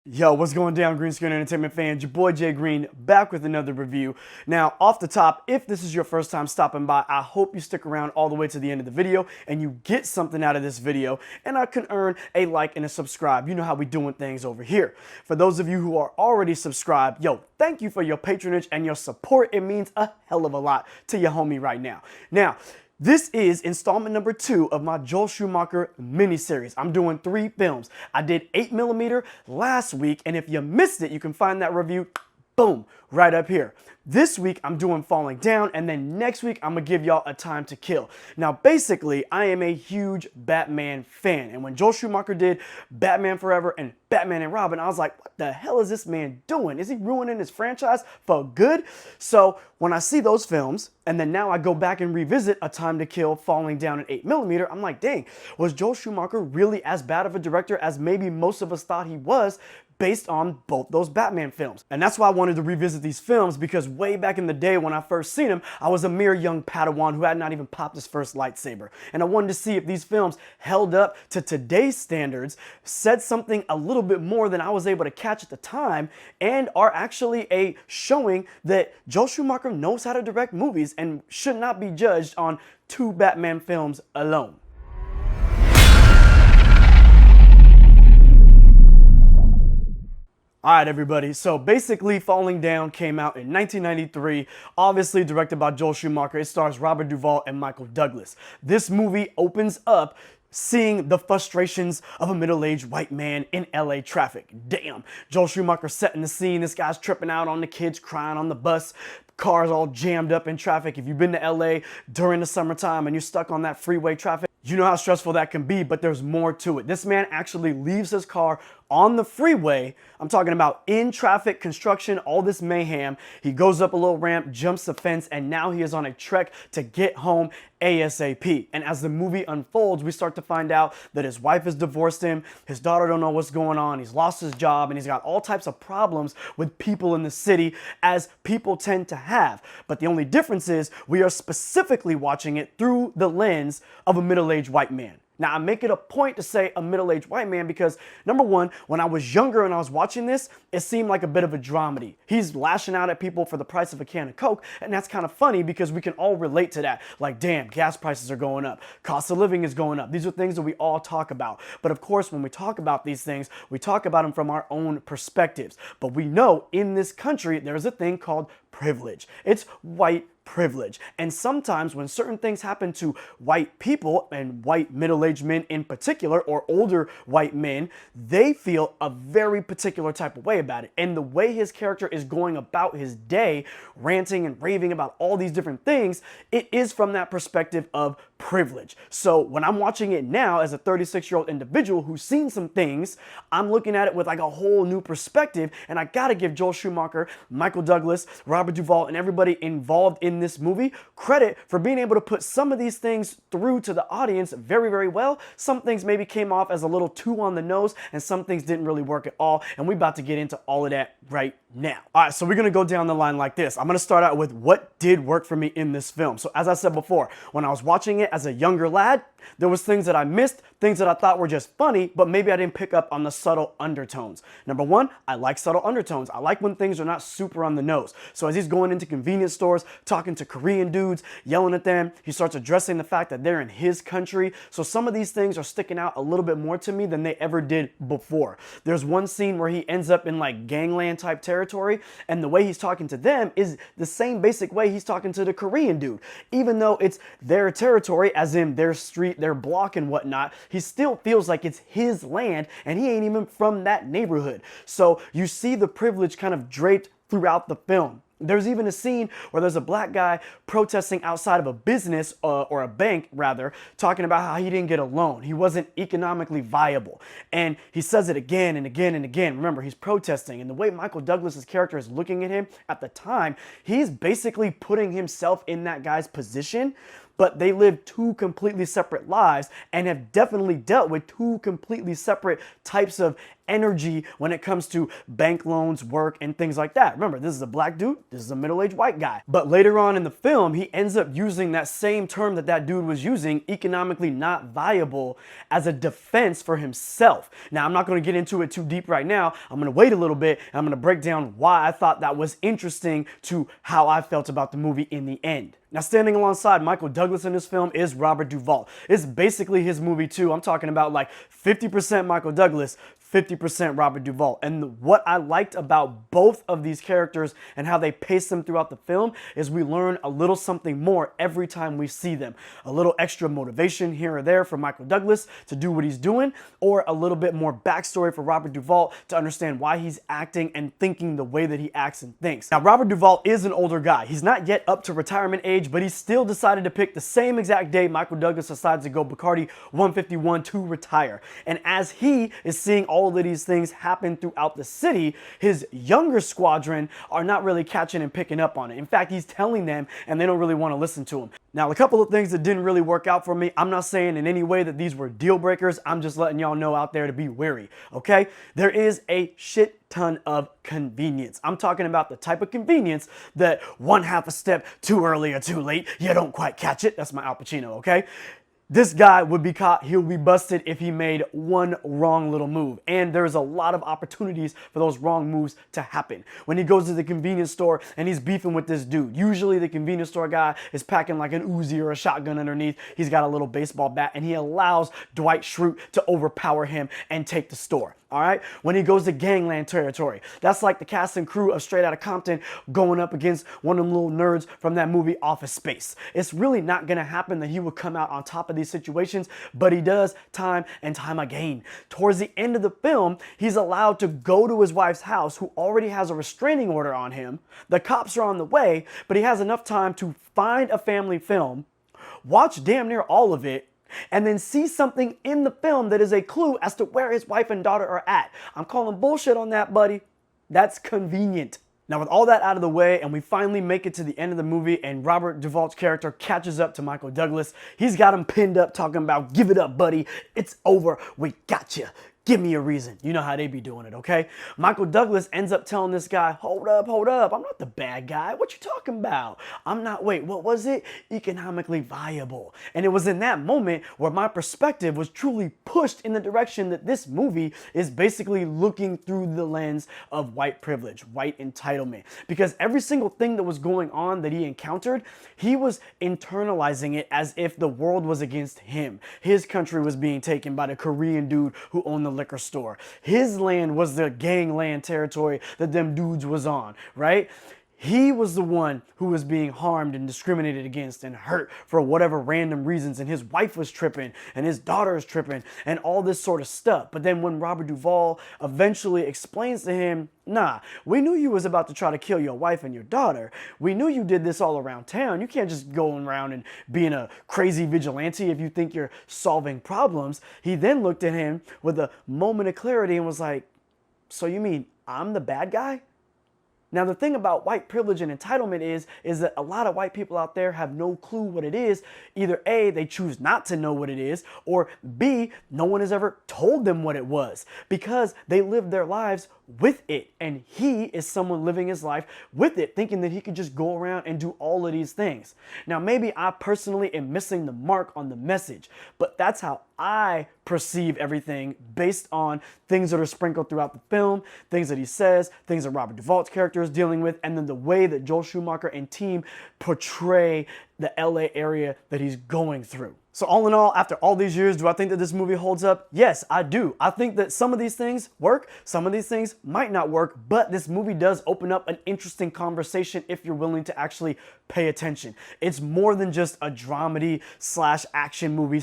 Yo, what's going down, Green Screen Entertainment fans? Your boy Jay Green back with another review. Now, off the top, if this is your first time stopping by, I hope you stick around all the way to the end of the video and you get something out of this video and I can earn a like and a subscribe. You know how we doing things over here. For those of you who are already subscribed, yo, thank you for your patronage and your support. It means a hell of a lot to your homie right now. Now, this is installment number 2 of my Joel Schumacher miniseries. I'm doing 3 films. I did 8mm last week, and if you missed it, you can find that review, boom, right up here. This week, I'm doing Falling Down, and then next week, I'm gonna give y'all A Time to Kill. Now, basically, I am a huge Batman fan, and when Joel Schumacher did Batman Forever and Batman and Robin, I was like, what the hell is this man doing? Is he ruining his franchise for good? So when I see those films, and then now I go back and revisit A Time to Kill, Falling Down, and 8mm, I'm like, dang, was Joel Schumacher really as bad of a director as maybe most of us thought he was, based on both those Batman films? And that's why I wanted to revisit these films, because way back in the day when I first seen them, I was a mere young Padawan who had not even popped his first lightsaber. And I wanted to see if these films held up to today's standards, said something a little bit more than I was able to catch at the time, and are actually a showing that Joel Schumacher knows how to direct movies and should not be judged on 2 Batman films alone. Alright everybody, so basically Falling Down came out in 1993, obviously directed by Joel Schumacher. It stars Robert Duvall and Michael Douglas. This movie opens up seeing the frustrations of a middle-aged white man in LA traffic. Damn, Joel Schumacher setting the scene. This guy's tripping out on the kids, crying on the bus, cars all jammed up in traffic. If you've been to LA during the summertime and you're stuck on that freeway traffic, you know how stressful that can be, but there's more to it. This man actually leaves his car on the freeway. I'm talking about in traffic, construction, all this mayhem. He goes up a little ramp, jumps the fence, and now he is on a trek to get home ASAP. And as the movie unfolds, we start to find out that his wife has divorced him, his daughter don't know what's going on, he's lost his job, and he's got all types of problems with people in the city, as people tend to have. But the only difference is we are specifically watching it through the lens of a middle-aged white man. Now, I make it a point to say a middle-aged white man because, number one, when I was younger and I was watching this, it seemed like a bit of a dramedy. He's lashing out at people for the price of a can of Coke, and that's kind of funny because we can all relate to that. Like, damn, gas prices are going up. Cost of living is going up. These are things that we all talk about. But of course, when we talk about these things, we talk about them from our own perspectives. But we know in this country, there's a thing called privilege. It's white privilege. And sometimes when certain things happen to white people, and white middle-aged men in particular, or older white men, they feel a very particular type of way about it. And the way his character is going about his day, ranting and raving about all these different things, it is from that perspective of privilege. So when I'm watching it now as a 36-year-old individual who's seen some things, I'm looking at it with like a whole new perspective, and I gotta give Joel Schumacher, Michael Douglas, Robert Duvall, and everybody involved in this movie credit for being able to put some of these things through to the audience very, very well. Some things maybe came off as a little too on the nose, and some things didn't really work at all, and we're about to get into all of that right now. All right, so we're gonna go down the line like this. I'm gonna start out with what did work for me in this film. So as I said before, when I was watching it as a younger lad, there was things that I missed, things that I thought were just funny, but maybe I didn't pick up on the subtle undertones. Number one, I like subtle undertones. I like when things are not super on the nose. So as he's going into convenience stores, talking to Korean dudes, yelling at them, he starts addressing the fact that they're in his country. So some of these things are sticking out a little bit more to me than they ever did before. There's one scene where he ends up in like gangland type territory, and the way he's talking to them is the same basic way he's talking to the Korean dude. Even though it's their territory, as in their street, their block and whatnot, he still feels like it's his land and he ain't even from that neighborhood. So you see the privilege kind of draped throughout the film. There's even a scene where there's a black guy protesting outside of a business, or a bank rather, talking about how he didn't get a loan. He wasn't economically viable. And he says it again and again and again. Remember, he's protesting, and the way Michael Douglas's character is looking at him at the time, he's basically putting himself in that guy's position, but they live 2 completely separate lives and have definitely dealt with 2 completely separate types of energy when it comes to bank loans, work, and things like that. Remember, this is a black dude, This is a middle-aged white guy. But later on in the film, he ends up using that same term that that dude was using, economically not viable, as a defense for himself. Now, I'm not going to get into it too deep right now. I'm going to wait a little bit, and I'm going to break down why I thought that was interesting to how I felt about the movie in the end. Now, standing alongside Michael Douglas in this film is Robert Duvall. It's basically his movie too. I'm talking about like 50% Michael Douglas, 50% Robert Duvall. And what I liked about both of these characters and how they pace them throughout the film is we learn a little something more every time we see them. A little extra motivation here or there for Michael Douglas to do what he's doing, or a little bit more backstory for Robert Duvall to understand why he's acting and thinking the way that he acts and thinks. Now, Robert Duvall is an older guy. He's not yet up to retirement age, but he still decided to pick the same exact day Michael Douglas decides to go Bacardi 151 to retire. And as he is seeing all of these things happen throughout the city, his younger squadron are not really catching and picking up on it. In fact, he's telling them and they don't really want to listen to him. Now, a couple of things that didn't really work out for me. I'm not saying in any way that these were deal breakers. I'm just letting y'all know out there to be wary, okay? There is a shit ton of convenience. I'm talking about the type of convenience that one half a step too early or too late, you don't quite catch it. That's my Al Pacino, okay? This guy would be caught, he'll be busted if he made one wrong little move. And there's a lot of opportunities for those wrong moves to happen. When he goes to the convenience store and he's beefing with this dude, usually the convenience store guy is packing like an Uzi or a shotgun underneath. He's got a little baseball bat and he allows Dwight Schrute to overpower him and take the store. All right, when he goes to gangland territory, that's like the cast and crew of Straight Outta Compton going up against one of them little nerds from that movie Office Space. It's really not going to happen that he would come out on top of these situations, but he does time and time again. Towards the end of the film, he's allowed to go to his wife's house, who already has a restraining order on him. The cops are on the way, but he has enough time to find a family film, watch damn near all of it, and then see something in the film that is a clue as to where his wife and daughter are at. I'm calling bullshit on that, buddy. That's convenient. Now, with all that out of the way, and we finally make it to the end of the movie, and Robert Duvall's character catches up to Michael Douglas, he's got him pinned up talking about, give it up, buddy. It's over. We got you. Give me a reason. You know how they be doing it, okay? Michael Douglas ends up telling this guy, hold up. I'm not the bad guy. What you talking about? I'm not, wait, what was it? Economically viable. And it was in that moment where my perspective was truly pushed in the direction that this movie is basically looking through the lens of white privilege, white entitlement. Because every single thing that was going on that he encountered, he was internalizing it as if the world was against him. His country was being taken by the Korean dude who owned the liquor store. His land was the gangland territory that them dudes was on, right? He was the one who was being harmed and discriminated against and hurt for whatever random reasons, and his wife was tripping and his daughter is tripping and all this sort of stuff. But then when Robert Duvall eventually explains to him, nah, we knew you was about to try to kill your wife and your daughter. We knew you did this all around town. You can't just go around and being a crazy vigilante if you think you're solving problems. He then looked at him with a moment of clarity and was like, so you mean I'm the bad guy? Now, the thing about white privilege and entitlement is that a lot of white people out there have no clue what it is. Either A, they choose not to know what it is, or B, no one has ever told them what it was because they live their lives with it. And he is someone living his life with it, thinking that he could just go around and do all of these things. Now, maybe I personally am missing the mark on the message, but that's how I perceive everything based on things that are sprinkled throughout the film, things that he says, things that Robert Duvall's character is dealing with, and then the way that Joel Schumacher and team portray the LA area that he's going through. So all in all, after all these years, do I think that this movie holds up? Yes, I do. I think that some of these things work, some of these things might not work, but this movie does open up an interesting conversation if you're willing to actually pay attention. It's more than just a dramedy / action movie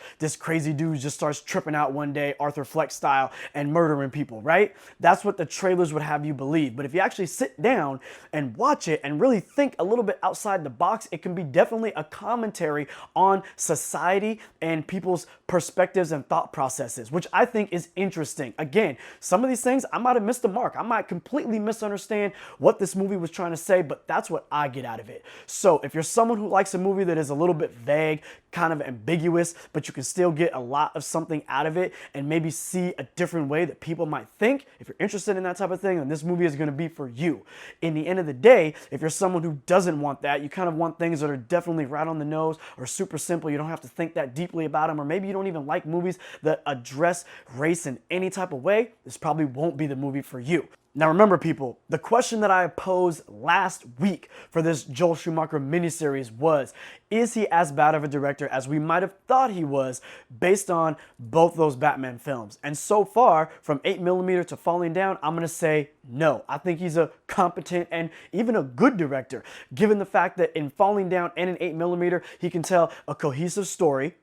/ this crazy dude just starts tripping out one day, Arthur Fleck style, and murdering people, right? That's what the trailers would have you believe. But if you actually sit down and watch it and really think a little bit outside the box, it can be definitely a commentary on society society and people's perspectives and thought processes, which I think is interesting. Again, some of these things I might have missed the mark. I might completely misunderstand what this movie was trying to say, but that's what I get out of it. So if you're someone who likes a movie that is a little bit vague, kind of ambiguous, but you can still get a lot of something out of it and maybe see a different way that people might think, if you're interested in that type of thing, then this movie is going to be for you. In the end of the day, if you're someone who doesn't want that, you kind of want things that are definitely right on the nose or super simple, you don't have to think that deeply about them, or maybe you don't even like movies that address race in any type of way, this probably won't be the movie for you. Now remember, people, the question that I posed last week for this Joel Schumacher miniseries was, is he as bad of a director as we might have thought he was based on both those Batman films? And so far, from 8mm to Falling Down, I'm going to say no. I think he's a competent and even a good director, given the fact that in Falling Down and in 8mm, he can tell a cohesive story.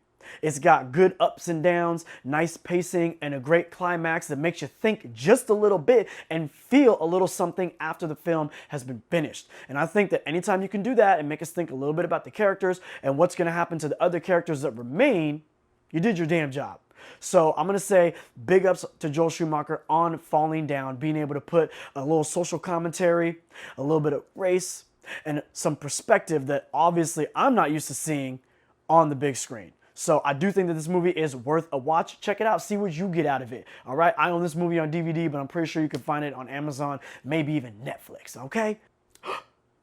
It's got good ups and downs, nice pacing, and a great climax that makes you think just a little bit and feel a little something after the film has been finished. And I think that anytime you can do that and make us think a little bit about the characters and what's going to happen to the other characters that remain, you did your damn job. So I'm going to say big ups to Joel Schumacher on Falling Down, being able to put a little social commentary, a little bit of race, and some perspective that obviously I'm not used to seeing on the big screen. So I do think that this movie is worth a watch. Check it out. See what you get out of it. All right. I own this movie on DVD, but I'm pretty sure you can find it on Amazon, maybe even Netflix. Okay.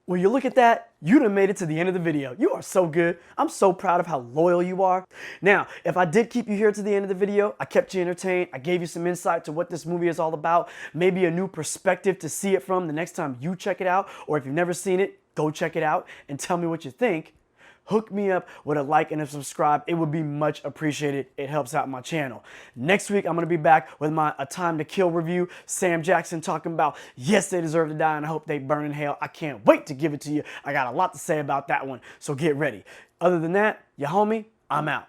Well, you look at that, you done made it to the end of the video. You are so good. I'm so proud of how loyal you are. Now, if I did keep you here to the end of the video, I kept you entertained, I gave you some insight to what this movie is all about, maybe a new perspective to see it from the next time you check it out, or if you've never seen it, go check it out and tell me what you think. Hook me up with a like and a subscribe. It would be much appreciated. It helps out my channel. Next week, I'm going to be back with my A Time to Kill review. Sam Jackson talking about, yes, they deserve to die, and I hope they burn in hell. I can't wait to give it to you. I got a lot to say about that one, so get ready. Other than that, you homie, I'm out.